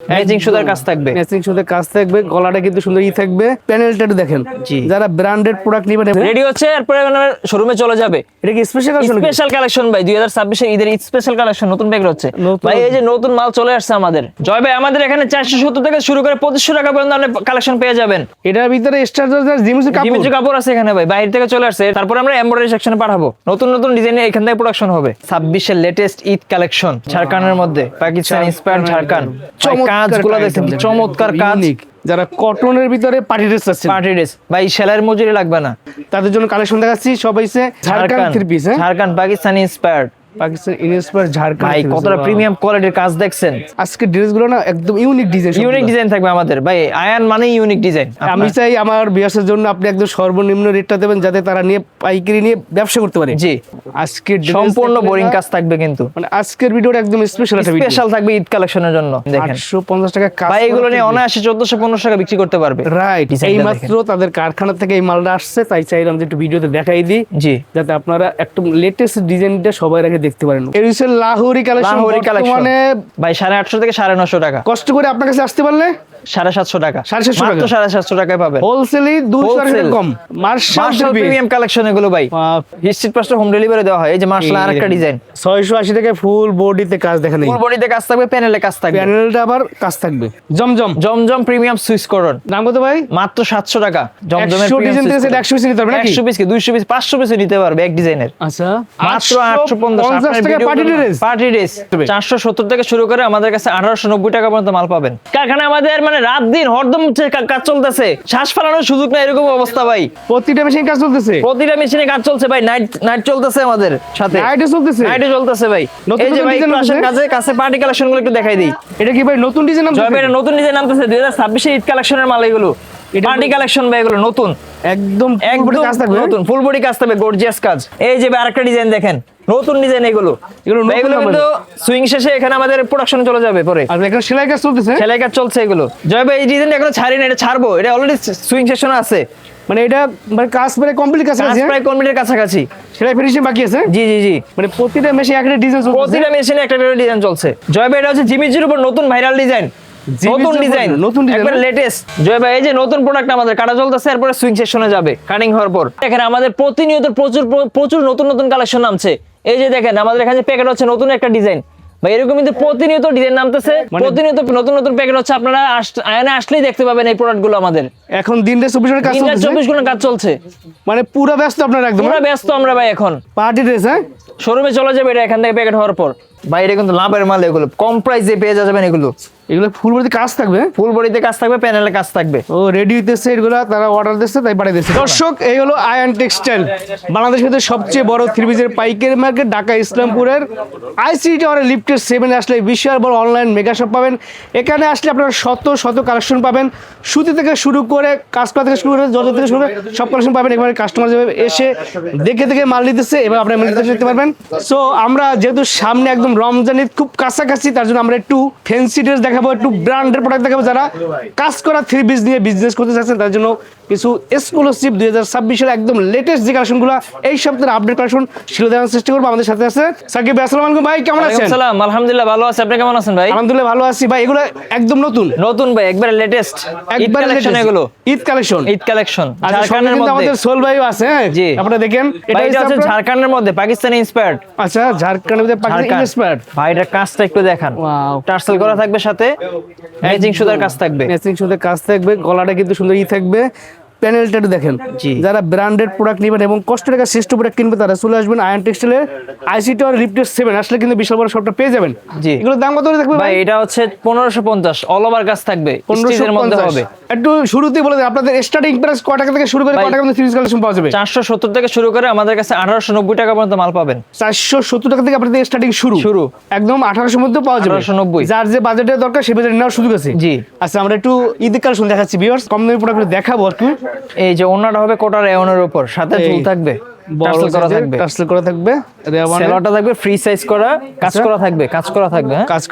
Matching সুতার কাজ থাকবে, ম্যাচিং সুতার কাজ থাকবে, গলাটা কিন্তু সুন্দর থাকবে। প্যানেলটা একটু দেখেন, যারা ব্র্যান্ডেড প্রোডাক্ট নেবেন রেডি হচ্ছে, এরপরে শোরুমে চলে যাবে। এটা কি স্পেশাল কালেকশন? স্পেশাল কালেকশন ভাই, 2026 এর ঈদের স্পেশাল কালেকশন নতুন ব্যাগ হচ্ছে ভাই। এই যে নতুন মাল চলে আসছে আমাদের জয় ভাই, আমাদের এখানে 470 থেকে শুরু করে 2500 টাকা পর্যন্ত আপনি কালেকশন পেয়ে যাবেন। এটার ভিতরে স্টার্টার জিমিচু কাপড় আছে এখানে ভাই, বাইরে থেকে চলে আসছে। তারপর আমরা এমব্রয়ডারি সেকশনে পাঠাবো, নতুন নতুন ডিজাইনে এখান থেকে প্রোডাকশন হবে। 26 এর লেটেস্ট ঈদ কালেকশন ঝাড়খান্ডের মধ্যে, পাকিস্তান ইন্সপায়ার্ড ঝাড়খান্ড। কাজগুলো দেখেন, চমৎকার কাজ। যারা কটনের ভিতরে পার্টি ড্রেস আছে, পার্টি ড্রেস ভাই সেলাইয়ের মজুরি লাগবে না, তাদের জন্য কালেকশন দেখাচ্ছি। সবাই Jharkhand three piece, Jharkhand Pakistani inspired, Pakistan inspired Jharkhand. ভাই কতটা প্রিমিয়াম কোয়ালিটির কাজ দেখছেন। আজকে ড্রেসগুলো না একদম ইউনিক ডিজাইন, ইউনিক ডিজাইন থাকবে আমাদের ভাই। আয়ান মানে ইউনিক ডিজাইন। আমি চাই আমার বিয়াসের জন্য আপনি একদম সর্বনিম্ন রেটটা দেবেন, যাতে তারা নিয়ে পাইকারি নিয়ে ব্যবসা করতে পারে। জি, আজকে সম্পূর্ণ বোরিং কাজ থাকবে, কিন্তু মানে আজকের ভিডিওটা একদম স্পেশাল একটা ভিডিও। স্পেশাল থাকবে ঈদ কালেকশনের জন্য। দেখেন 850 টাকা কাজ, ভাই এগুলো নিয়ে অনায়াসে 1400 1500 টাকা বিক্রি করতে পারবে। রাইট, এই মাত্র তাদের কারখানা থেকে এই মালটা আসছে, তাই চাইলাম যে একটু ভিডিওতে দেখাই দিই, জি, যাতে আপনারা একটু লেটেস্ট ডিজাইনটা সবাই আগে দেখতে পারেন। এর হচ্ছে লাহোরি কালেকশন, মানে ভাই 850 থেকে 950 টাকা। কষ্ট করে আপনার কাছে আসতে পারলে 750 টাকা, 750 মাত্র 750 টাকায় পাবেন। হোলসেলি 200 টাকা কম। মার্শাল প্রিমিয়াম কালেকশন এগুলো ভাই, হিস্ট্রিট পাশে হোম ডেলিভারি দেওয়া হয়। এই যে মার্শাল আরেকটা ডিজাইন 680 টাকা ফুল বডিতে কাজ দেখেন, ফুল বডিতে কাজ থাকবে, প্যানেলে কাজ থাকবে, প্যানেলটা আবার কাজ থাকবে। জমজম জমজম প্রিমিয়াম সুইচ করন, দাম কত ভাই? মাত্র 700 টাকা। জমজমের 100 ডিজাইন থেকে 100 পিস নিতে পারবে নাকি? 100 পিস কি 200 পিস 500 পিস নিতে পারবে এক ডিজাইনের। আচ্ছা, মাত্র 850 টাকা পার্টি ড্রেস। 470 থেকে শুরু করে আমাদের কাছে 1890 টাকা পর্যন্ত মাল পাবেন। কারখানা আমাদের মানে রাত দিন হরদম কাজ চলতেছে, শ্বাস ফেলানোর সুযোগ নাই, এরকম অবস্থা ভাই। প্রতিটা মেশিন কাজ চলতেছে, প্রতিটা মেশিনে কাজ চলছে ভাই। নাইট চলতেছে আমাদের সাথে, নাইটে চলতেছে ভাই। এই যে ভাই ক্লাসের কাছে পার্টি কালেকশন গুলো একটু দেখাই দিই। এটা কি ভাই নতুন ডিজাইন নামছে? এটা নতুন ডিজাইন নামতেছে 2026 এর ঈদ কালেকশনের মাল এগুলো, পার্টি কালেকশন ভাই এগুলো নতুন, একদম কাজ থাকবে, নতুন ফুল বডি কাজ থাকবে, গর্জিয়াস কাজ। এই যে ভাই আরেকটা ডিজাইন দেখেন, নতুন ডিজাইন এগুলো কিন্তু সুইং শেষে এখানে আমাদের প্রোডাকশন চলে যাবে পরে। আর এখানে সেলাই কাজ চলতেছে, সেলাই কাজ চলছে এগুলো। জয় ভাই এই ডিজাইন এখনো ছাড়ি না, এটা ছাড়বো, এটা অলরেডি সুইং সেশনে আছে। মানে এটা মানে কাজ প্রায় কমপ্লিট, কাজ প্রায় কমপ্লিটের কাছাকাছি, সেলাই ফিনিশিং বাকি আছে। জি জি জি, মানে প্রতিটা মেশিনে একটা ডিজাইন চলছে, প্রতিটা মেশিনে একটা ডিজাইন চলছে। জয় ভাই এটা হচ্ছে জিমিজির উপর নতুন ভাইরাল ডিজাইন, নতুন ডিজাইন একবার লেটেস্ট। জয় ভাই এই যে নতুন প্রোডাক্ট আমাদের কাটা চলতেছে, এরপরে সুইং সেশনে যাবে কাটিং হওয়ার পর। এখানে আমাদের প্রতিনিয়ত প্রচুর নতুন কালেকশন নামছে। এই যে দেখেন আমাদের এখানে প্যাকেট হচ্ছে নতুন একটা ডিজাইন ভাই, এরকম কিন্তু প্রতিনিয়ত ডিজাইন নামতেছে, প্রতিনিয়ত নতুন প্যাকেট হচ্ছে। আপনারা আয়নে আসলেই দেখতে পাবেন এই প্রোডাক্টগুলো আমাদের। এখন দিনটা 24 ঘন্টা কাজ চলছে, 24 ঘন্টা কাজ চলছে, মানে পুরো ব্যস্ত আপনারা, একদম পুরো ব্যস্ত আমরা ভাই। এখন পার্টি ড্রেস, হ্যাঁ শোরুমে চলে যাবে এটা এখান থেকে প্যাকেট হওয়ার পর। ভাই এটা কিন্তু লাভের মাল, এগুলো কম প্রাইসে পেয়ে যাবেন। এগুলো ফুল বডিতে কাজ থাকবে, ফুল বডিতে কাজ থাকবে, প্যানেলে কাজ থাকবে। ও রেডি হইতেছে, এগুলো তারা অর্ডার দিচ্ছে তাই পাঠিয়ে দিচ্ছে। দর্শক এই হলো আয়ান টেক্সটাইল, বাংলাদেশের সবচেয়ে বড় থ্রি পিসের পাইকারি মার্কেট, ঢাকা ইসলামপুরের আইসিটি টাওয়ারে লিফটের 7 আসলে বিশাল বড় অনলাইন মেগা শপ পাবেন। এখানে আসলে আপনারা শত কালেকশন পাবেন, সুতি থেকে শুরু করে কাজ করা থেকে শুরু করে যত থেকে শুরু করে সব কালেকশন পাবেন। এখানে কাস্টমার যাবে এসে দেখে মাল নিতেছে, এবার আপনারা মাল নিতে পারবেন। সো আমরা যেহেতু সামনে একদম রমজান ঈদ খুব কাছাকাছি, তার জন্য আমরা একটু ফ্যান্সি ড্রেস দেখাবো, একটু ব্র্যান্ডের প্রোডাক্ট দেখাবো। যারা কাজ করা থ্রি পিস নিয়ে বিজনেস করতে চাচ্ছেন তার জন্য কিছু এক্সক্লুসিভ 2026 এর একদম লেটেস্ট যে কালেকশনগুলো এই সপ্তাহের আপডেট কালেকশন ছিল দেওয়ার চেষ্টা করবো। আমাদের সাথে আছে সাকিব ভাই। আসসালামু আলাইকুম ভাই, কেমন আছেন? আসসালাম, আলহামদুলিল্লাহ ভালো আছি, আপনি কেমন আছেন ভাই? আলহামদুলিল্লাহ ভালো আছি ভাই। এগুলো একদম নতুন ভাই, একবারে লেটেস্ট ঈদ কালেকশন, এগুলো ঈদ কালেকশন ঝাড়খণ্ডের মধ্যে। আমাদের সোল ভাইও আছে, জি আপনারা দেখেন। এটা হচ্ছে ঝাড়খণ্ডের মধ্যে পাকিস্তানি ইন্সপায়ার্ড। আচ্ছা, ঝাড়খণ্ডের মধ্যে পাকিস্তানি ইন্সপায়ার্ড। ভাই এটা কাজটা একটু দেখান, টার্সেল করা থাকবে, সাথে ম্যাচিং সুতার কাজ থাকবে, ম্যাচিং সুতার কাজ থাকবে, গলাটা কিন্তু সুন্দর থাকবে। প্যানেলটা একটু দেখেন, যারা ব্র্যান্ডেড প্রোডাক্ট নেবেন এবং কষ্ট টাকা শ্রেষ্ঠ প্রোডাক্ট কিনবে তারা চলে আসবেন আয়ন টেক্সটাইলের আইসিটি আর লিফটের 7 আসলে কিন্তু বিশাল বড় শপটা পেয়ে যাবেন। জি, এগুলোর দাম কত থাকবে ভাই? এটা হচ্ছে 1550, অল ওভার কাজ থাকবে, 1550 এর মধ্যে হবে। একটু শুরুতেই বলে দেন আপনাদের স্টার্টিং প্রাইস কত টাকা থেকে শুরু করে কত টাকা পর্যন্ত সিরিজ কালেকশন পাওয়া যাবে? 470 থেকে শুরু করে আমাদের কাছে 1890 টাকা পর্যন্ত মাল পাবেন। 470 টাকা থেকে আপনাদের স্টার্টিং শুরু একদম 1800 মধ্যে পাওয়া যাবে। 1890, যার যে বাজেটের দরকার সেই বাজেটে নেওয়ার সুযোগ আছে। জি, আচ্ছা আমরা একটু ঈদ কালেকশন দেখাচ্ছি ভিউয়ার্স, কম দামি প্রোডাক্ট দেখাবো আর কি। এই যে ওনাটা হবে কোটার রেওনের উপর, সাথে ঝুল থাকবে, টার্সেল করা থাকবে, সেলারটা থাকবে ফ্রি সাইজ করা, কাজ করা থাকবে, কাজ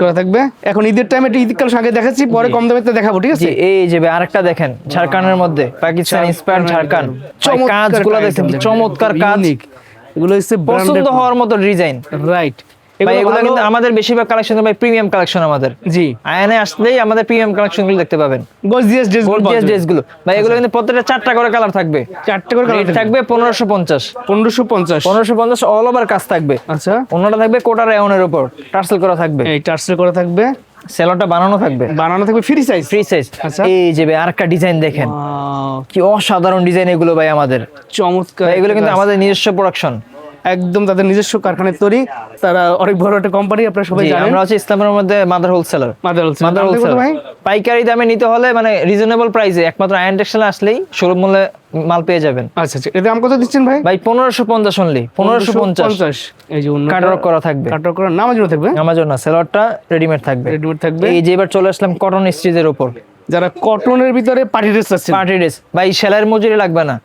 করা থাকবে। এখন ঈদের টাইমে একটু ঈদ কালেকশন আগে দেখাচ্ছি, পরে কম দামে দেখাবো, ঠিক আছে? এই যে আরেকটা দেখেন, ঝাড়খণ্ডের মধ্যে পাকিস্তান ইন্সপায়ার্ড ঝাড়খণ্ড। কাজগুলো দেখেন, চমৎকার কাজ, এগুলো হচ্ছে পছন্দ হওয়ার মতো ডিজাইন। রাইট, ভাই এগুলো ভালো- কিন্তু আমাদের বেশিরভাগ কালেকশন ভাই প্রিমিয়াম কালেকশন আমাদের। জি আয়ানে আসলেই আমাদের প্রিমিয়াম কালেকশন গুলো দেখতে পাবেন। গর্জিয়াস ড্রেস গর্জিয়াস ড্রেসগুলো ভাই এগুলো কিন্তু প্রত্যেকটা 4টা করে কালার থাকবে। 4টা করে রেট থাকবে 1550 1550 1550 অল ওভার কাজ থাকবে। আচ্ছা অন্যটা থাকবে কোটা রেয়নের উপর টার্সেল করা থাকবে। এই টার্সেল করা থাকবে, সেলরটা বানানো থাকবে, বানানো থাকবে ফ্রি সাইজ। Free size. আচ্ছা। এই যে ভাই আরেকটা ডিজাইন দেখেন, কি অসাধারণ ডিজাইন এগুলো ভাই আমাদের। চমৎকার ভাই এগুলো কিন্তু একটা আমাদের নিজস্ব প্রোডাকশন। একদম তাদের নিজস্ব কারখানায় তৈরি, তারা অনেক বড় একটা কোম্পানি, আপনারা সবাই জানেন। আমরা হচ্ছে ইসলামের মধ্যে mother wholesaler. Mother wholesale mother wholesaler ভাই পাইকারি দামে নিতে হলে মানে রিজনেবল প্রাইসে একমাত্র আয়ন টেক্সটাইলে আসলেই সুলভ মূল্যে মাল পেয়ে যাবেন। আচ্ছা আচ্ছা, এর দাম কত দিচ্ছেন ভাই? ভাই 1550 অনলি, 1550 এই যে অন্য কাটওয়ার্ক করা থাকবে। কাটওয়ার্ক করা নামাজ জন্য থাকবে, আমাজন না, সেলরটা রেডিমেড থাকবে। রেডিমেড থাকবে। এই যে এবার চলে আসলাম কটন স্টিচের উপর, যারা কটনের ভিতরে পার্টি ড্রেস আছে, পার্টি ড্রেস ভাই সেলাইয়ের মজুরি লাগবে না,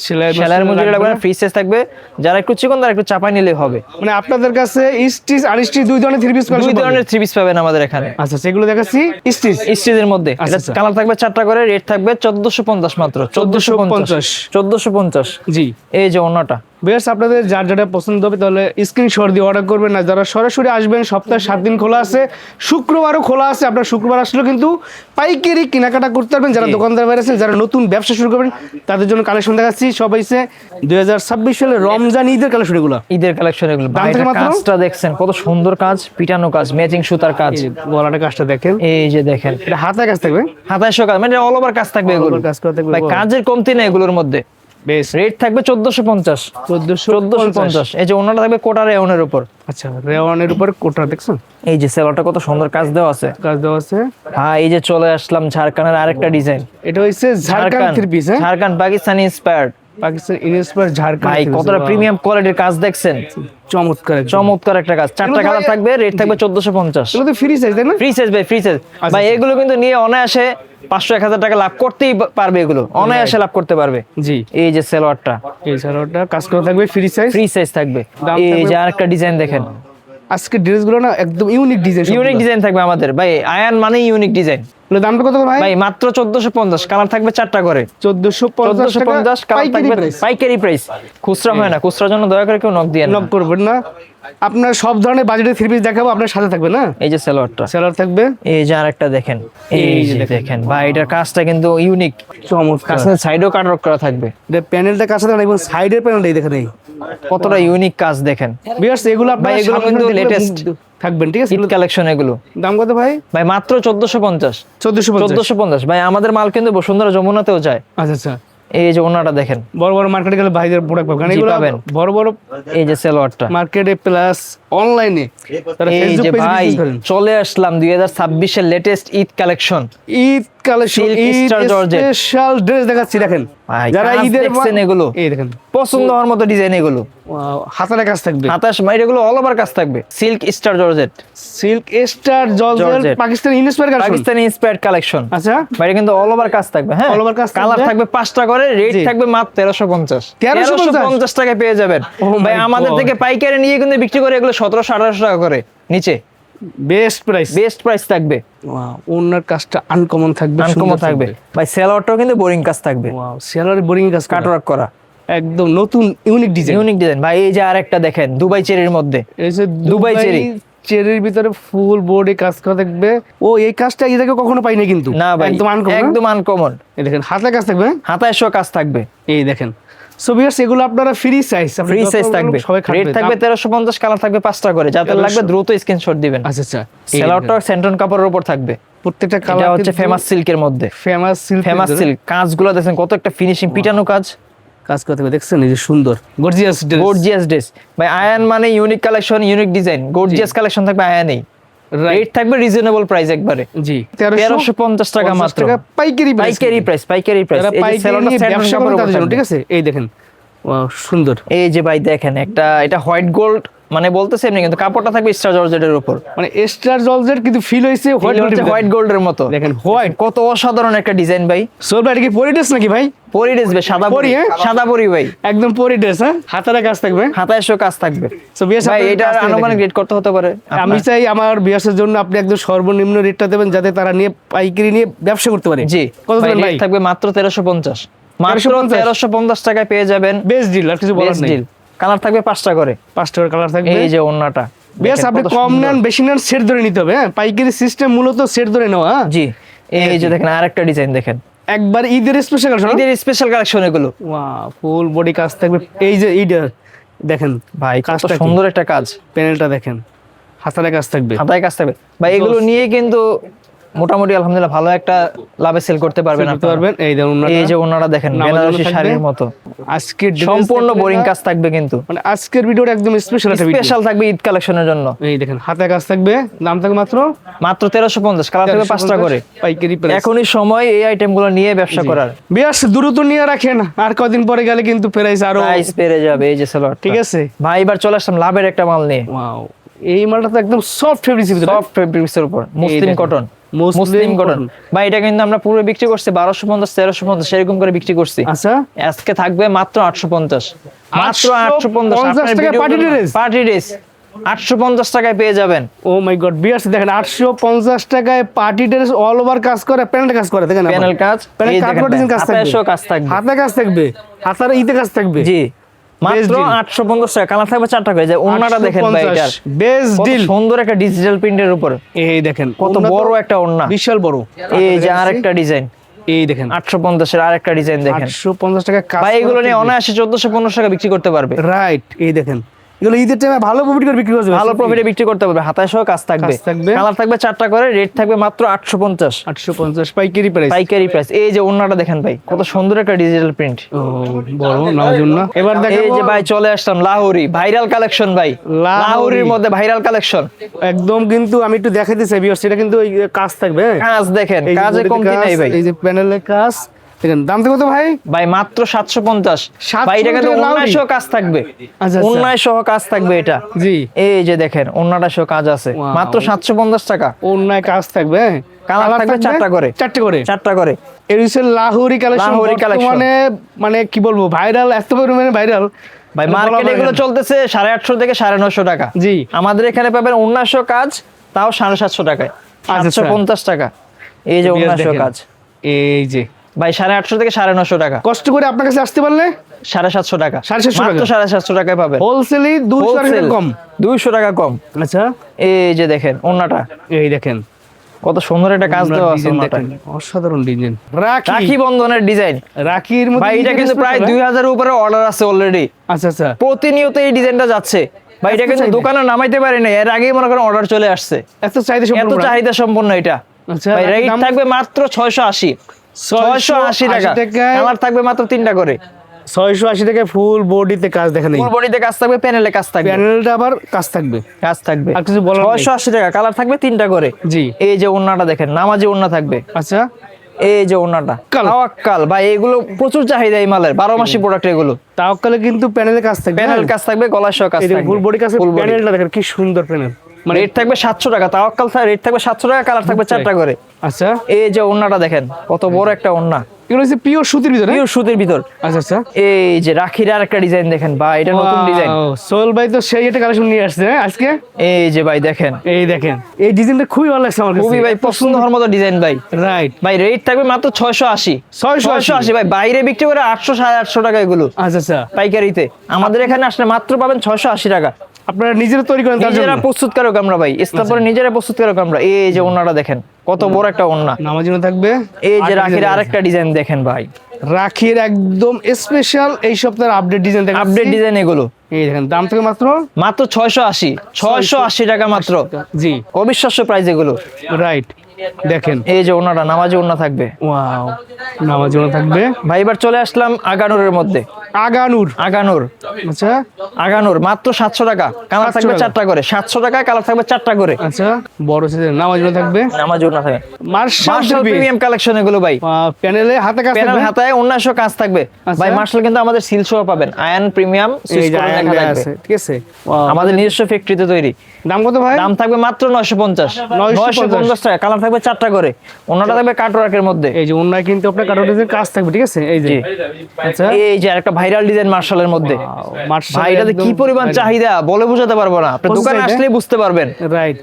সেলাইয়ের মজুরি লাগবে না, ফ্রি সাইজ থাকবে। যারা একটু চিকন তারা একটু চাপাই নিলে হবে। মানে আপনাদের কাছে স্টিচ আর স্টিচ দুই ধরনের থ্রি পিস দুই ধরনের থ্রি পিস পাবেন আমাদের এখানে। আচ্ছা সেগুলো দেখাচ্ছি স্টিচ স্টিচের মধ্যে আচ্ছা, আচ্ছা। কালার থাকবে 4টা করে, রেট থাকবে 1450 মাত্র। 1450 জি। এই যে অন্যটা বেশ, আপনাদের যার যেটা পছন্দ হবে তাহলে স্ক্রিনশট দিয়ে অর্ডার করবেন। না যারা সরাসরি আসবেন, সপ্তাহে 7 দিন খোলা আছে, শুক্রবারও খোলা আছে। আপনার শুক্রবার আসলেও কিন্তু পাইকারি কেনাকাটা করতে পারবেন। যারা দোকানদার বাইরে আছেন, যারা নতুন ব্যবসা শুরু করবেন, তাদের জন্য কালেকশন দেখাচ্ছি। সব হইছে 2026 সালে রমজান ঈদের কালেকশন এগুলো। ঈদের কালেকশন এগুলো। দাম ভাই থেকে এটা মাত্র? কাজটা দেখছেন কত সুন্দর কাজ, পিটানো কাজ, ম্যাচিং সুতার কাজ। এই গলাটা কাজটা দেখেন, এই যে দেখেন এটা হাতের কাজ থাকবে, হাতায় কাজ, মানে অল ওভার কাজ থাকবে এগুলো। কাজ করা থাকবে। ভাই কাজের কমতি নেই এগুলোর মধ্যে। বেশ, রেট থাকবে 1450। 1450 এই যে অন্যটা থাকবে কোটা রেয়নের উপর। আচ্ছা রেওয়ানের উপর কোটা দেখছেন, এই যে সেলরটা কত সুন্দর কাজ দেওয়া আছে। কাজ দেওয়া আছে। হ্যাঁ এই যে চলে আসলাম ঝাড়খান্ডের আরেকটা ডিজাইন। এটা হইছে ঝাড়খণ্ড থ্রি পিস, হ্যাঁ ঝাড়খান্ড পাকিস্তানি ইন্সপায়ার্ড। পাকিস্তান ইনস্পায়ার ঝাড়খণ্ড ভাই three piece। কতটা প্রিমিয়াম কোয়ালিটির কাজ দেখছেন, চমৎকার একদম। চমৎকার একটা কাজ। 4টা এগুলো কালার ভাই- থাকবে, রেট থাকবে 1450। এগুলো তো ফ্রি সাইজ তাই না? ফ্রি সাইজ ভাই, ফ্রি সাইজ ভাই। এগুলো কিন্তু নিয়ে অনায়াসে 500-1000 টাকা লাভ করতেই পারবে, এগুলো অনায়াসে লাভ করতে পারবে। জি। এই যে সেলোয়ারটা এই সালোয়ারটা কাজ করা থাকবে ফ্রি সাইজ। ফ্রি সাইজ থাকবে। দাম এই থাকবে- যে আরেকটা ডিজাইন দেখেন, আজকে ড্রেসগুলো না একদম ইউনিক ডিজাইন, ইউনিক ডিজাইন থাকবে আমাদের ভাই। আয়ান মানে ইউনিক ডিজাইন। দামটা কত ভাই? ভাই মাত্র 1450, কালার থাকবে 4টা করে। 1450 টাকা কালার থাকবে পাইকারি প্রাইস, খুচরা হয় না। খুচরার জন্য দয়া করে কেউ নক দিয়ে নক করবেন না। আপনার সব ধরনের বাজেটের থ্রি পিস দেখাবো, আপনার সাথে থাকবে না। এই যে সেলোয়ারটা, সালোয়ার থাকবে, এই যে আরেকটা দেখেন, এই যে দেখেন ভাই এটার কাজটা কিন্তু ইউনিক। চমৎকার। কাছের সাইডেও কাটওয়ার্ক করা থাকবে। এটা প্যানেলটা কাছে দেখেন এবং সাইডের প্যানেলটাই দেখেন। এই কতটা ইউনিক কাজ দেখেন। বিয়ার্স এগুলো আপনার ভাই, এগুলো কিন্তু latest থাকবেন, ঠিক আছে? ঈদ কালেকশন এগুলো। দাম কত ভাই? ভাই মাত্র 1450। 1450। 1450 ভাই। আমাদের মাল কিন্তু বসুন্ধরা যমুনাতেও যায়। আচ্ছা আচ্ছা, এই যে ওনাটা দেখেন, বড় বড় মার্কেটে গেলে ভাইদের প্রোডাক্ট পাবেন। জি, এগুলো পাবেন। বড় বড় এই যে সেলোয়ারটা, মার্কেটে প্লাস অনলাইনে তারা এই ফেসবুক যে পেজে ভাই বিজনেস করেন। চলে আসলাম 2026 এর latest Eid collection. Eid collection, Silk Eid star georgette। Special dress দেখাচ্ছি দেখেন। ভাই, যারা কাজ ঈদের দেখছেন এগুলো, এই দেখেন পছন্দ হওয়ার মতো ডিজাইন এগুলো। হাতারে কাজ থাকবে, হাতাশ ভাই এগুলো অল ওভার কাজ থাকবে। Silk star georgette, silk star georgette, Georgette। Pakistani inspire collection. Pakistani inspired collection. আচ্ছা ভাই এটা কিন্তু অল ওভার কাজ থাকবে। হ্যাঁ All over কাজ কালার থাকবে। থাকবে 5টা করে, রেট জি। থাকবে মাত্র 1350। 1350 টাকায় পেয়ে যাবেন। Oh ভাই my আমাদের God। থেকে পাইকারি নিয়ে কিন্তু বিক্রি করে এগুলো 1700-1800 টাকা করে নিচে। বেস্ট প্রাইস, বেস্ট প্রাইস থাকবে, ওনার কাজটা আনকমন থাকবে, আনকমন সুন্দর থাকবে। ভাই সেলোয়ারটাও কিন্তু বোরিং কাজ থাকবে, ওয়াও সেলারি বোরিং কাজ কাট কাটওয়ার্ক করা, একদম নতুন ইউনিক ডিজাইন। Unique design. ভাই এই যে আরেকটা দেখেন দুবাই চেরির মধ্যে, এই যে দুবাই চেরি। চেরির ভিতরে ফুল বডি কাজ করা থাকবে। ও এই কাজটা এই জায়গায় কখনো পাই না কিন্তু, না ভাই একদম আনকমন। একদম আনকমন। এই দেখেন হাতে কাজ থাকবে, হাতায় কাজ থাকবে, এই দেখেন। সো ভিউয়ার্স এগুলো আপনারা ফ্রি সাইজ, ফ্রি সাইজ থাকবে, সবাই রেট থাকবে 1350, কালার থাকবে 5টা করে। যাদের লাগবে দ্রুত স্ক্রিনশট দিবেন। আচ্ছা আচ্ছা, সেলোয়ারটা সেন্টন কাপড়ের উপর থাকবে। প্রত্যেকটা এটা কালার হচ্ছে ফেমাস সিল্কের মধ্যে, ফেমাস সিল্ক, ফেমাস সিল্ক। কাজগুলো দেখেন কত একটা ফিনিশিং, পিটানো কাজ, কাজ করতে হবে দেখছেন। এই যে সুন্দর গর্জিয়াস ড্রেস, গর্জিয়াস ড্রেস। ভাই আয়ান মানে unique collection, unique design, gorgeous collection থাকবে আয়ানেই। রেট থাকবে রিজনেবল প্রাইস একবারে। জি 1350 টাকা মাত্র, পাইকারি পাইকারি প্রাইস, পাইকারি প্রাইস। যারা এই যে পাইকারি সেলোয়ারটা নিয়ে সেন্টন ব্যবসা কাপড়ের করেন উপর তাদের জন্য, থাকবে। ঠিক আছে। এই দেখেন ওয়াও সুন্দর। এই যে ভাই দেখেন একটা, এটা হোয়াইট গোল্ড মানে বলতেছে এমনি, কিন্তু কাপড়টা থাকবে স্টার জর্জেটের উপর। মানে স্টার জলজেট কিন্তু ফিল হইছে হোয়াইট গোল্ডের মতো। দেখেন হোয়াইট, কত অসাধারণ একটা ডিজাইন ভাই। সোল ভাই এটা কি পরি ড্রেস নাকি ভাই? পরি ড্রেস ভাই, সাদা পরি, পরি, হ্যাঁ? সাদা পরি ভাই, একদম পরি ড্রেস, হ্যাঁ হাতারে কাজ থাকবে, হাতায় কাজ থাকবে। সো বিয়াস ভাই এটা আনুমানিক রেট কত হতে পারে? আমি চাই আমার বিয়াসের জন্য আপনি একদম সর্বনিম্ন রেটটা দেবেন, যাতে তারা নিয়ে পাইকারি নিয়ে ব্যবসা করতে পারে। জি কত ভাই, দেবেন ভাই? রেট থাকবে মাত্র 1350, মাত্র 1350 1350 টাকায় পেয়ে যাবেন। বেস্ট ডিল, আর কিছু বলার বেস্ট নেই। ডিল। কালার থাকবে 5টা করে, 5টা কালার থাকবে। এই যে ওন্নাটা, বেশ আপনি কম নেন বেশি নেন সেট ধরে নিতে হবে। হ্যাঁ, পাইকারি সিস্টেম মূলত সেট ধরে নেওয়া। হ্যাঁ জি, এই যে দেখেন আরেকটা ডিজাইন দেখেন, একবার ঈদের স্পেশাল কালেকশন। ঈদের স্পেশাল কালেকশন এগুলো। ওয়াও, ফুল বডি কাজ থাকবে। এই যে ঈদের দেখেন ভাই কত কাজটা কি? সুন্দর একটা কাজ, প্যানেলটা দেখেন, হাতায় কাজ থাকবে। হাতায় কাজ থাকবে ভাই। এগুলো নিয়ে কিন্তু মোটামুটি আলহামদুলিল্লাহ ভালো একটা লাভে সেল করতে পারবেন করতে পারবেন। এই দেখুন এই যে ওনারা দেখেন বেনারসি শাড়ির মতো আজকের সম্পূর্ণ বোরিং কাজ থাকবে, কিন্তু মানে আজকের ভিডিওটা একদম স্পেশাল একটা ভিডিও। স্পেশাল থাকবে ঈদ কালেকশনের জন্য। এই দেখেন হাতে কাজ থাকবে, দাম থাকবে মাত্র 1350, কালার থাকবে 5টা করে। পাইকারি প্রাইস। এখনই সময় এই আইটেমগুলো নিয়ে ব্যবসা করার। বেশ দ্রুত নিয়ে রাখেন, আর কদিন পরে গেলে কিন্তু প্রাইস আরো প্রাইস বেড়ে যাবে। এই যে সালোয়ার, ঠিক আছে ভাই এবার চলে আসলাম লাভের একটা মাল নিয়ে। ওয়াও, এই মালটা তো একদম সফট ফেব্রিক্স, সফট ফেব্রিক্সের উপর মুসলিম কটন। মুসলিম কটন ভাই, এটা কিন্তু আমরা পুরো বিক্রি করছি 1250 1350 এরকম করে বিক্রি করছি। আচ্ছা, আজকে থাকবে মাত্র 850, মাত্র 850 টাকা পার্টি ড্রেস। পার্টি ড্রেস 850 টাকায় পেয়ে যাবেন। ও মাই গড, বিয়ার্স দেখেন 850 টাকায় পার্টি ড্রেস, অল ওভার কাজ করে, প্যানেল কাজ করে, দেখেন প্যানেল কাজ, প্যানেল কাট ডিজাইন কাজ থাকবে, কাজ থাকবে, হাতে কাজ থাকবে, হাতার ইতে কাজ থাকবে। জি মাত্র 850 টাকা, কালার থাকবে 4টা করে। যে ওন্নাটা দেখেন ভাই, এটার বেস্ট ডিল, সুন্দর একটা ডিজিটাল প্রিন্টের উপর। এই দেখেন কত বড় একটা ওন্না, বিশাল বড়। এই যে আরেকটা ডিজাইন, এই দেখেন 850 এর আরেকটা ডিজাইন দেখেন। 850 টাকা কাজ ভাই এগুলো নিয়ে অনায়াসে 1400-1500 টাকা বিক্রি করতে পারবে। রাইট, এই দেখেন এগুলো ঈদের টাইমে ভালো প্রফিট করে বিক্রি করতে ভালো প্রফিটে বিক্রি করতে পারবে। হাতায় সহ কাজ থাকবে, কালার থাকবে 4টা করে, রেট থাকবে মাত্র 850। 850 পাইকারি প্রাইস, পাইকারি প্রাইস। এই যে ওন্নাটা দেখেন ভাই, কত সুন্দর একটা ডিজিটাল প্রিন্ট। ও বড় নাও জন্য। এবার দেখেন এই যে ভাই চলে আসলাম লাহোরি ভাইরাল কালেকশন ভাই, লাহোরির মধ্যে ভাইরাল কালেকশন একদম। কিন্তু আমি একটু দেখাইতে চাই ভিউয়ার্স, এটা কিন্তু ওই কাজ থাকবে। হ্যাঁ, কাজ দেখেন, কাজে কমতি নাই ভাই। এই যে প্যানেলের কাজ দেখেন, দাম কত ভাই? ভাই মাত্র 750। ভাই এটা কিন্তু ওন্নায় সহ কাজ থাকবে, আচ্ছা ওন্নায় সহ কাজ থাকবে এটা। জি, এই যে দেখেন ওন্নাটা সহ কাজ আছে, মাত্র 750 টাকা। ওন্নায় কাজ থাকবে, কালার থাকবে 4টা করে, 4টা করে, 4টা করে। এই হচ্ছে লাহোরি কালেকশন। লাহোরি কালেকশন মানে কি বলবো, ভাইরাল, এত পরিমাণে ভাইরাল ভাই। মার্কেটে এগুলো চলতেছে 850 থেকে 950 টাকা। জি, আমাদের এখানে পাবেন 1900 কাজ, তাও 750 টাকায়, 750 টাকা। এই যে 1900 কাজ, এই যে ভাই 850 থেকে 950 টাকা। কষ্ট করে আপনার কাছে আসতে পারলে 750 টাকা, 750 মাত্র 750 টাকায় পাবেন। হোলসেলি 200 টাকা কম, 200 টাকা কম। আচ্ছা, এই যে দেখেন ওন্নাটা, এই দেখেন কত সুন্দর একটা কাজ দেওয়া আছে ওন্নাটা। অসাধারণ ডিজাইন। রাখি বন্ধনের ডিজাইন, রাখির মধ্যে ভাই এটা কিন্তু প্রায় 2000 উপরে অর্ডার আছে অলরেডি। আচ্ছা আচ্ছা, প্রতিনিয়ত এই ডিজাইনটা যাচ্ছে ভাই। এটা কিন্তু দোকানে নামাইতে পারি না, এর আগেই মনে করেন অর্ডার চলে আসছে। এত চাহিদা সম্পূর্ণ, এত চাহিদা সম্পন্ন এটা। আচ্ছা, ভাই রেট থাকবে মাত্র 680, 680 টাকা। কালার থাকবে মাত্র 3টা করে। 680 টাকা ফুল বডিতে কাজ দেখেন, ফুল বডিতে কাজ থাকবে, প্যানেলে কাজ থাকবে, প্যানেলটা আবার কাজ থাকবে, কাজ থাকবে। আর কিছু বলার নেই। 680 টাকা, কালার থাকবে 3টা করে। জি, এই যে ওন্নাটা দেখেন, নামাজি ওন্না থাকবে। আচ্ছা, এই যে ওন্নাটা তাওয়াক্কাল ভাই, এগুলো প্রচুর চাহিদা এই মালের, 12 মাসি প্রোডাক্ট এগুলো। তাওয়াক্কালে কিন্তু প্যানেলে কাজ থাকবে, প্যানেল কাজ থাকবে, গলায় সহ কাজ থাকবে, ফুল বডি কাজ। প্যানেলটা দেখেন কি সুন্দর প্যানেল। মানে রেট থাকবে 700 টাকা, তাওয়াক্কাল রেট থাকবে 700 টাকা, কালার থাকবে 4টা করে। আচ্ছা, এই যে ওন্নাটা দেখেন, কত বড় একটা ওন্না, এগুলো হচ্ছে পিওর সুতির ভিতরে, পিওর সুতির ভিতর। আচ্ছা আচ্ছা, এই যে রাখির আরেকটা ডিজাইন দেখেন ভাই, এটা নতুন ডিজাইন। সোহেল ভাই তো সেই একটা কালেকশন নিয়ে আসছে আজকে। এই যে ভাই দেখেন, এই দেখেন এই ডিজাইনটা খুবই ভালো লাগছে আমার কাছে, খুবই ভাই পছন্দ হওয়ার মতো ডিজাইন ভাই। রাইট ভাই রেট থাকবে মাত্র 680, 680 ভাই। বাইরে বিক্রি করে 800 850 টাকা এগুলো আচ্ছা আচ্ছা, পাইকারিতে। আমাদের এখানে আসলে মাত্র পাবেন 680 টাকা। আপনারা নিজেরা তৈরি করেন, তার জন্য নিজেরা প্রস্তুতকারক আমরা ভাই, স্থাপনে নিজেরা প্রস্তুতকারক আমরা। এই যে ওন্নাটা দেখেন, কত বড় একটা ওন্না। নামার জন্য থাকবে। এই যে রাখির আরেকটা ডিজাইন দেখেন ভাই, রাখির একদম স্পেশাল এই সপ্তাহের আপডেট ডিজাইন দেখেন, আপডেট ডিজাইন এগুলো। এই দেখেন দাম থেকে মাত্র 680 টাকা মাত্র। জি, অবিশ্বাস্য প্রাইস এগুলো। রাইট, দেখেন এই যে ওন্নাটা, নামাজি ওন্না থাকবে। ওয়াও, নামার জন্য থাকবে। ভাই এবার চলে আসলাম আগানুরের মধ্যে। আগানুর, আগানুর, আচ্ছা, আগানুর মাত্র 700 টাকা, কালার থাকবে 4টা করে। 700 টাকায় কালার থাকবে 4টা করে। আচ্ছা, বড় সাইজের নামার জন্য থাকবে। নামাজি ওন্না থাকবে, মার্শাল প্রিমিয়াম কালেকশন এগুলো ভাই। প্যানেলে হাতে কাজ প্যানেল থাকবে, হাতায় 1900 কাজ থাকবে ভাই। মার্শাল কিন্তু আমাদের সিল সহ পাবেন, আয়ন প্রিমিয়াম সুইচ করে লেখা থাকবে, ঠিক আছে। আমাদের নিজস্ব ফ্যাক্টরিতে তৈরি। দাম কত ভাই? দাম থাকবে মাত্র 950 টাকা, কালার থাকবে 4টা করে। ওন্নাটা থাকবে কাটওয়ার্কের মধ্যে। এই যে ওন্নায় কিন্তু আপনার কাটওয়ার্কের কাজ থাকবে, ঠিক আছে। এই যে আচ্ছা, এই যে একটা ভাইরাল ডিজাইন মার্শালের মধ্যে ভাই, এটাতে কি পরিমাণ চাহিদা বলে বোঝাতে পারবো না, আপনি দোকানে আসলেই বুঝতে পারবেন। রাইট।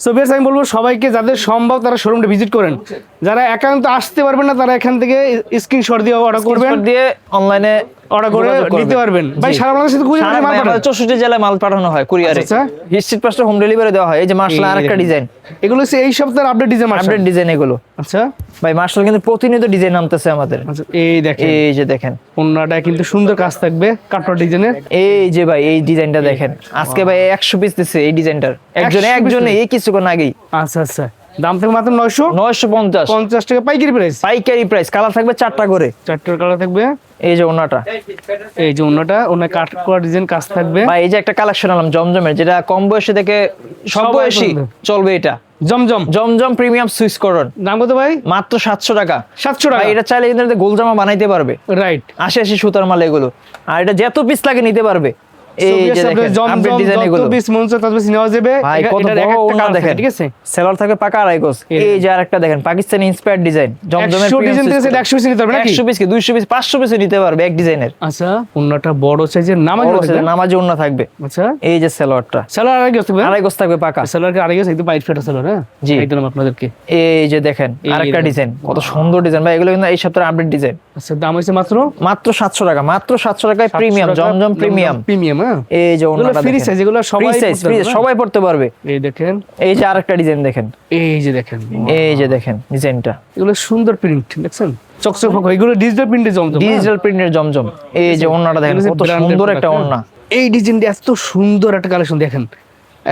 সো বেশ, আমি বলবো সবাইকে যাদের সম্ভব তারা শোরুমটা ভিজিট করেন, যারা একান্ত আসতে পারবেন না তারা এখান থেকে স্ক্রিনশট দিয়ে অর্ডার করবেন, দিয়ে অনলাইনে অর্ডার করে যোগাযোগ করবেন। নিতে পারবেন ভাই। জি। সারা বাংলাদেশে তো কুরিয়ারে সারা মাল ভাই, পাঠান? আমাদের 64 জেলায় মাল পাঠানো হয় কুরিয়ারে। আচ্ছা। স্ট্রিট পাসটা হোম ডেলিভারি দেওয়া হয়। এই যে মার্শাল এই আরেকটা দেখেন। ডিজাইন, এগুলো হচ্ছে এই সপ্তাহের আপডেট ডিজাইন মার্শাল। আপডেট ডিজাইন এগুলো। আচ্ছা ভাই মার্শাল কিন্তু প্রতিনিয়ত ডিজাইন নামতেছে আমাদের। আচ্ছা এই দেখেন, এই যে দেখেন, ওন্নাটা কিন্তু সুন্দর কাজ থাকবে কাটওয়ার ডিজাইনের। এই যে ভাই এই ডিজাইনটা দেখেন, আজকে ভাই 100 পিস দিচ্ছে এই ডিজাইনটার, 100 piece একজনে এই কিছুক্ষণ আগেই। আচ্ছা আচ্ছা, দাম থেকে মাত্র 950 950 টাকা পাইকারি প্রাইস। পাইকারি প্রাইস। কালার থাকবে 4টা করে। 4টার কালার থাকবে। এই যে ওনাটা, এই যে ওন্নাটা, ওন্নায় কাটওয়ার ডিজাইন কাজ থাকবে। ভাই এই যে একটা কালেকশন আনলাম জমজমের, যেটা কম বয়সী থেকে সব সবাই বয়সী পছন্দ। চলবে। এটা জমজম, জমজম প্রিমিয়াম সুইস করন, দাম কত ভাই? মাত্র 700 টাকা। 700 টাকা। ভাই এটা চাইলে কিন্তু এটাতে গোল জামা বানাইতে পারবে। রাইট। 80 সুতার মাল এগুলো। আর এটা যত পিস লাগে নিতে পারবে। এই যে দেখেন আপডেট ডিজাইন এগুলো। যত পিস মন চায় তত পিস নেওয়া যাবে। ভাই কত এটার এক বড় একটা ওনা colour দেখেন, থাকে, ঠিক আছে? সেলর থাকে পাকা আড়াই গজ। এই যে আরেকটা দেখেন পাকিস্তানি ইন্সপায়ার্ড ডিজাইন, জমজমের 100 ডিজাইন থেকে 100 পিস নিতে পারবে নাকি? 100 পিস কি 200 পিস 500 পিস নিতে পারবে এক ডিজাইনের। আচ্ছা, ওন্নাটা বড় সাইজের নামাজ বড় থাকবে। size এর নামাজি ওন্না থাকবে। আচ্ছা, এই যে সেলরটা সেলার আড়াই গজ থাকবে। আড়াই গজ থাকবে পাকা। সেলার আড়াই গজ একদম পাইট ফেটা সেলার। হ্যাঁ জি। এই দিলাম আপনাদেরকে। এই যে দেখেন এই আরেকটা দেখেন। ডিজাইন, কত সুন্দর ডিজাইন ভাই। এগুলো কিন্তু এই সপ্তাহের আপডেট ডিজাইন। আচ্ছা, দাম হইছে মাত্র মাত্র 700 টাকা, মাত্র 700 টাকায় প্রিমিয়াম জমজম প্রিমিয়াম। প্রিমিয়াম। হ্যাঁ, এই যে এগুলো ওন্নাটা ফ্রি দেখেন, সাইজ, এগুলো সবাই ফ্রি সাইজ, পড়তে পারবে, হ্যাঁ? সবাই পড়তে পারবে। এই দেখেন, এই যে আরেকটা ডিজাইন দেখেন, এই যে দেখেন, এই যে দেখেন ডিজাইনটা, এগুলো সুন্দর প্রিন্ট দেখছেন, চকচক ফাঁকা। এগুলো ডিজিটাল প্রিন্টে জমজম। হ্যাঁ? ডিজিটাল প্রিন্টের জমজম। এই যে ওন্নাটা দেখেন, এগুলো কত branded সুন্দর product, একটা হ্যাঁ? ওন্না। এই ডিজাইনটা এত সুন্দর একটা কালেকশন দেখেন,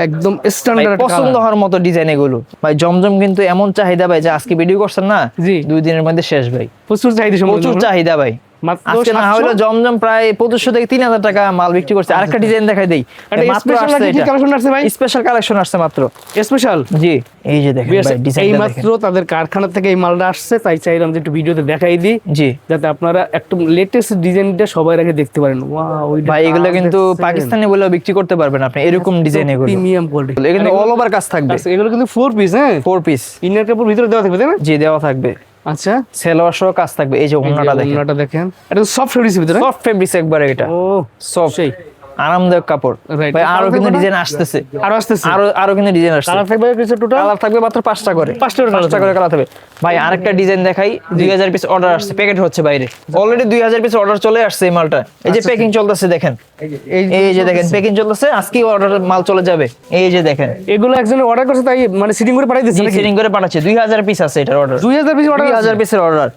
একদম ভাই স্ট্যান্ডার্ড একটা পছন্দ কালার। হওয়ার মতো ডিজাইন এগুলো। ভাই জমজম কিন্তু এমন চাহিদা ভাই, যে আজকে ভিডিও করছেন না, জি। 2 দিনের মধ্যে শেষ ভাই। প্রচুর চাহিদা প্রচুর চাহিদা ভাই। মাত্র আজকে না 700 হলো জমজম প্রায় 2500 থেকে 3000 টাকা মাল বিক্রি করছে। আরেকটা ডিজাইন দেখাই দেই, এটা মাত্র স্পেশাল আসছে নাকি কি এটা। কালেকশন আসছে ভাই? স্পেশাল কালেকশন আসছে মাত্র। স্পেশাল। জি, এই যে দেখেন ভাই এই ডিজাইনটা দেখেন। মাত্র তাদের কারখানা থেকে এই মালটা আসছে, তাই চাইলাম যে একটু ভিডিওতে দেখাই দিই, জি যাতে আপনারা একটু লেটেস্ট ডিজাইনটা সবাই আগে দেখতে পারেন। ওয়াও, ভাই এগুলো কিন্তু পাকিস্তানি বলেও বিক্রি করতে পারবেন আপনি, এরকম ডিজাইন এগুলো। Premium quality. এগুলো কিন্তু অল ওভার কাজ থাকবে। আচ্ছা, এগুলো কিন্তু 4 পিস। হ্যাঁ, 4 পিস। ইনার কাপড় ভিতরে দেওয়া থাকবে, তাই না? জি দেওয়া থাকবে। আচ্ছা, সেলোয়ার সহ কাজ থাকবে। এই যে ওন্নাটা দেখেন, ওন্নাটা দেখেন, এটা সফট ফেব্রিক্সের ভিতরে। সফট ফেব্রিক্স একবারে এটা। ও সফট সেই আরামদায়ক কাপড়। Right. ভাই আরো কালার কিন্তু থাকবে না? ডিজাইন আসতেছে, আরো আসতেছে। আরো কিন্তু ডিজাইন আসছে। কালার থাকবে কিছু টোটাল কালার থাকবে মাত্র 5টা করে। 5টা করে colour করে কালার থাকবে। ভাই আরেকটা ডিজাইন দেখাই, 2000 পিস অর্ডার আসছে, প্যাকেট হচ্ছে বাইরে। অলরেডি 2000 পিস অর্ডার চলে আসছে এই মালটা। এই যে প্যাকিং চলতেছে দেখেন, এই যে দেখেন প্যাকিং চলতেছে, আজকে অর্ডার মাল চলে যাবে। এই যে দেখেন এগুলো একজনে অর্ডার করছে, তাই মানে সিটিং করে পাঠাই দিচ্ছে নাকি? সেটিং করে পাঠাচ্ছে। 2000 পিস আছে এটার অর্ডার। 2000 পিস অর্ডার 2000 পিসের অর্ডার।